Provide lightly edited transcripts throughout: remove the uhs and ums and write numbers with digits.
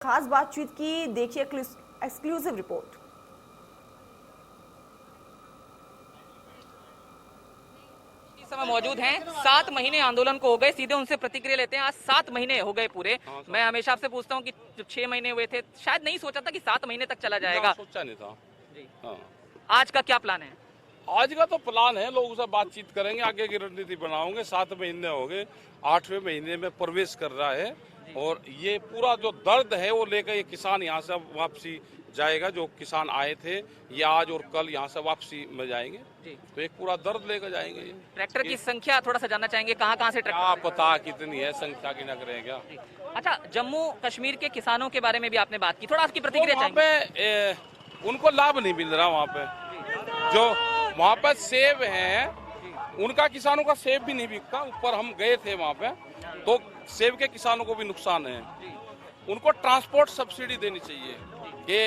खास बातचीत की, देखिए एक्सक्लूसिव रिपोर्ट। इस समय मौजूद हैं। 7 महीने आंदोलन को हो गए, सीधे उनसे प्रतिक्रिया लेते हैं। आज 7 महीने हो गए पूरे। मैं हमेशा आपसे पूछता हूँ कि जब 6 महीने हुए थे शायद नहीं सोचा था कि 7 महीने तक चला जाएगा। सोचा नहीं था जी। हाँ। आज का क्या प्लान है? आज का तो प्लान है, लोगों से बातचीत करेंगे, आगे की रणनीति बनाओगे। 7 महीने हो गए, 8वें महीने में प्रवेश कर रहा है और ये पूरा जो दर्द है वो लेकर ये किसान यहाँ से वापसी जाएगा। जो किसान आए थे ये आज और कल यहाँ से वापसी में जाएंगे। तो एक पूरा दर्द लेकर जाएंगे। ये ट्रैक्टर की संख्या थोड़ा सा जानना चाहेंगे, कहाँ से क्या ट्रैक्टर? पता कितनी है, संख्या की नग रहे क्या। अच्छा, जम्मू कश्मीर के किसानों के बारे में भी आपने बात की, थोड़ा आपकी प्रतिक्रिया वहाँ चाहेंगे। पे उनको लाभ नहीं मिल रहा। वहाँ पे जो वहाँ पर सेब है, उनका किसानों का सेब भी नहीं बिकता। ऊपर हम गए थे वहाँ पे, तो सेब के किसानों को भी नुकसान है। उनको ट्रांसपोर्ट सब्सिडी देनी चाहिए कि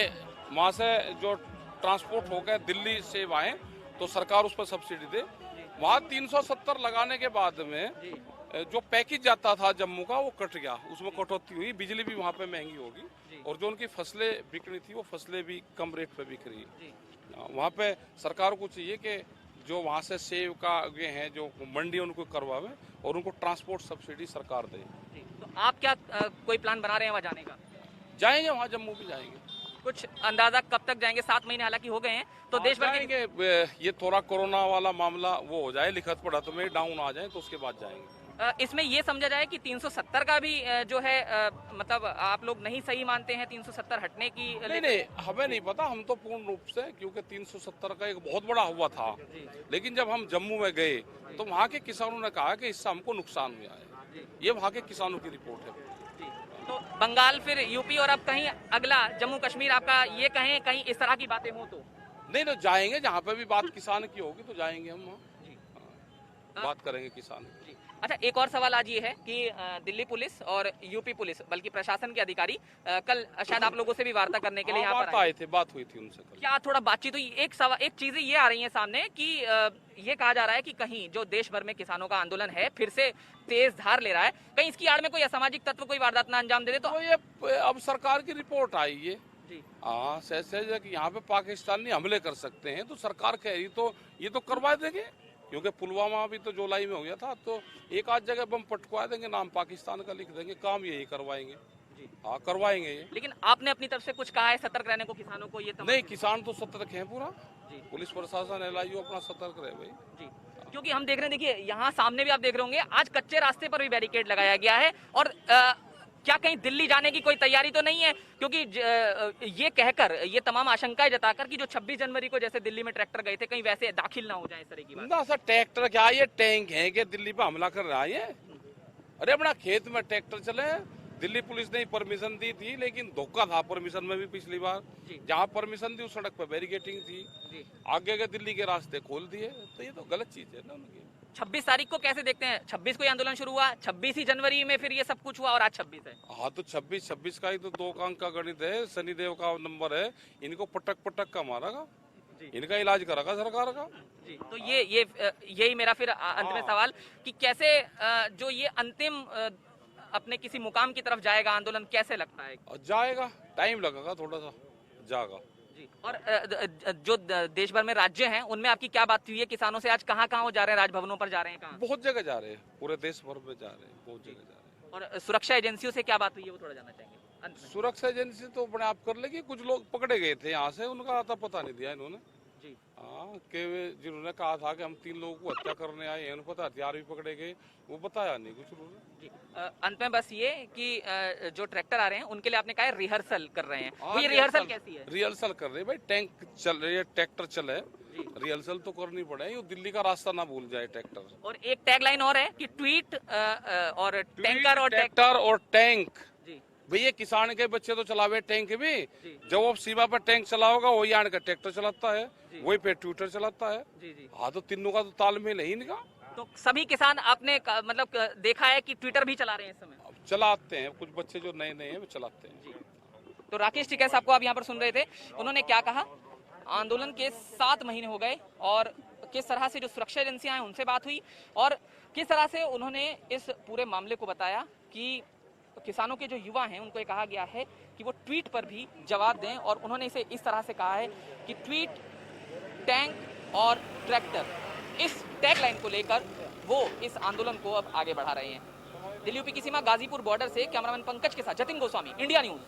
वहाँ से जो ट्रांसपोर्ट होकर दिल्ली सेब आए तो सरकार उस पर सब्सिडी दे। वहाँ 370 लगाने के बाद में जो पैकेज जाता था जम्मू का वो कट गया, उसमें कटौती हुई। बिजली भी वहाँ पे महंगी होगी और जो उनकी फसलें बिकनी थी वो फसलें भी कम रेट पे बिक रही है। वहाँ पे सरकार को चाहिए कि जो वहाँ से सेब का ये हैं जो मंडी उनको करवावे और उनको ट्रांसपोर्ट सब्सिडी सरकार दे। तो आप क्या कोई प्लान बना रहे हैं वहाँ जाने का? जाएंगे वहाँ, जम्मू भी जाएंगे। कुछ अंदाजा कब तक जाएंगे? 7 महीने हालांकि हो गए हैं, तो देश भर के जाएंगे। ये थोड़ा कोरोना वाला मामला वो हो जाए, लिखत पढ़त में डाउन आ जाए तो उसके बाद जाएंगे। इसमें ये समझा जाए कि 370 का भी जो है मतलब आप लोग नहीं सही मानते हैं 370 हटने की? नहीं, हमें नहीं पता। हम तो पूर्ण रूप से, क्योंकि 370 का एक बहुत बड़ा हुआ था, लेकिन जब हम जम्मू में गए तो वहाँ के किसानों ने कहा कि इससे हमको नुकसान हुआ है। ये वहाँ के किसानों की रिपोर्ट है। तो बंगाल, फिर यूपी और अब कहीं अगला जम्मू कश्मीर आपका, ये कहें कहीं इस तरह की बातें हो तो नहीं तो जाएंगे। जहाँ पे भी बात किसान की होगी तो जाएंगे हम वहाँ, बात करेंगे किसान की। अच्छा, एक और सवाल आज ये है कि दिल्ली पुलिस और यूपी पुलिस, बल्कि प्रशासन के अधिकारी कल शायद आप लोगों से भी वार्ता करने के लिए यहाँ पर आए थे, बात हुई थी उनसे कल। क्या थोड़ा बातचीत हुई? एक चीजें ये आ रही है सामने कि ये कहा जा रहा है कि कहीं जो देश भर में किसानों का आंदोलन है फिर से तेज धार ले रहा है, कहीं इसकी आड़ में कोई असामाजिक तत्व कोई वारदात ना अंजाम दे दे तो ये अब सरकार की रिपोर्ट आई है। हाँ, सहज कि यहाँ पे पाकिस्तानी हमले कर सकते हैं, तो सरकार कह रही तो ये तो करवा देंगे। क्योंकि पुलवामा भी तो जुलाई में हो गया था, तो एक आध जगह बम पटकवा देंगे, नाम पाकिस्तान का लिख देंगे, काम यही करवाएंगे। हाँ, करवाएंगे ये। लेकिन आपने अपनी तरफ से कुछ कहा है सतर्क रहने को किसानों को? ये नहीं, किसान तो सतर्क है पूरा। पुलिस प्रशासन LIU अपना सतर्क रहे भाई जी। क्योंकि हम देख रहे हैं, देखिए यहाँ सामने भी आप देख रहे होंगे, आज कच्चे रास्ते पर भी बैरिकेड लगाया गया है। और क्या कहीं दिल्ली जाने की कोई तैयारी तो नहीं है? क्योंकि ये कहकर, ये तमाम आशंकाएं जताकर कि जो 26 जनवरी को जैसे दिल्ली में ट्रैक्टर गए थे, कहीं वैसे दाखिल ना हो जाए, इस तरह की बात। ना सर, ट्रैक्टर क्या, ये टैंक है कि दिल्ली पे हमला कर रहा है? अरे अपना खेत में ट्रैक्टर चले। दिल्ली पुलिस ने परमिशन दी थी, लेकिन धोखा था परमिशन में भी पिछली बार। जहाँ परमिशन दी उस सड़क पर बैरिकेटिंग थी, आगे के दिल्ली के रास्ते खोल दिए, तो ये तो गलत चीज है ना उनकी। 26 तारीख को कैसे देखते हैं? 26 को आंदोलन शुरू हुआ, 26 ही जनवरी में फिर ये सब कुछ हुआ और आज 26 है। हाँ, तो 26 का ही तो 2 अंक का गणित है, शनिदेव का नंबर है। इनको पटक का मारेगा, इनका इलाज करेगा सरकार का जी। तो यही मेरा फिर अंत में सवाल कि कैसे जो ये अंतिम अपने किसी मुकाम की तरफ जाएगा आंदोलन, कैसे लगता है? जाएगा, टाइम लगेगा थोड़ा सा, जाएगा जी। और जो देश भर में राज्य हैं उनमें आपकी क्या बात हुई है किसानों से? आज कहाँ कहाँ वो जा रहे हैं? राजभवनों पर जा रहे हैं? कहाँ? बहुत जगह जा रहे हैं, पूरे देश भर में जा रहे हैं, बहुत जगह जा रहे हैं। और सुरक्षा एजेंसियों से क्या बात हुई है वो थोड़ा जानना चाहेंगे। सुरक्षा एजेंसी तो अपने आप कर लेगी। कुछ लोग पकड़े गए थे यहाँ से, उनका आता पता नहीं दिया इन्होंने। हाँ, जिन्होंने कहा था कि हम 3 लोगों को हत्या करने आए हैं, पता हथियार भी पकड़े गए, वो बताया नहीं कुछ उन्होंने। अंत में बस ये कि जो ट्रैक्टर आ रहे हैं उनके लिए आपने कहा रिहर्सल कर रहे हैं, तो ये रिहर्सल कैसी है? रिहर्सल कर रहे हैं भाई, टैंक चल रही है, ट्रैक्टर चले, रिहर्सल तो करनी पड़ेगी। दिल्ली का रास्ता ना भूल जाए ट्रैक्टर। और एक टैगलाइन और है कि ट्वीट और टैंकर और ट्रैक्टर और टैंक। भैया किसान के बच्चे तो चलावे टैंक भी, जब वो सीमा पर टैंक चलाओगा वही आन का ट्रैक्टर चलाता है, वही पे ट्विटर चलाता है। हाँ, तो तीनों का तो तालमेल है इनका। तो सभी किसान आपने मतलब देखा है कि ट्विटर भी चला रहे हैं इस समय? चलाते हैं, कुछ बच्चे जो नए हैं वो चलाते हैं। तो राकेश टिकैत साहब को आप यहाँ पर सुन रहे थे, उन्होंने क्या कहा? आंदोलन के 7 महीने हो गए और किस तरह से जो सुरक्षा एजेंसियां हैं उनसे बात हुई और किस तरह से उन्होंने इस पूरे मामले को बताया कि किसानों के जो युवा हैं उनको ये कहा गया है कि वो ट्वीट पर भी जवाब दें, और उन्होंने इसे इस तरह से कहा है कि ट्वीट, टैंक और ट्रैक्टर, इस टैगलाइन को लेकर वो इस आंदोलन को अब आगे बढ़ा रहे हैं। दिल्ली यूपी की सीमा गाजीपुर बॉर्डर से कैमरामैन पंकज के साथ जतिन गोस्वामी, इंडिया न्यूज।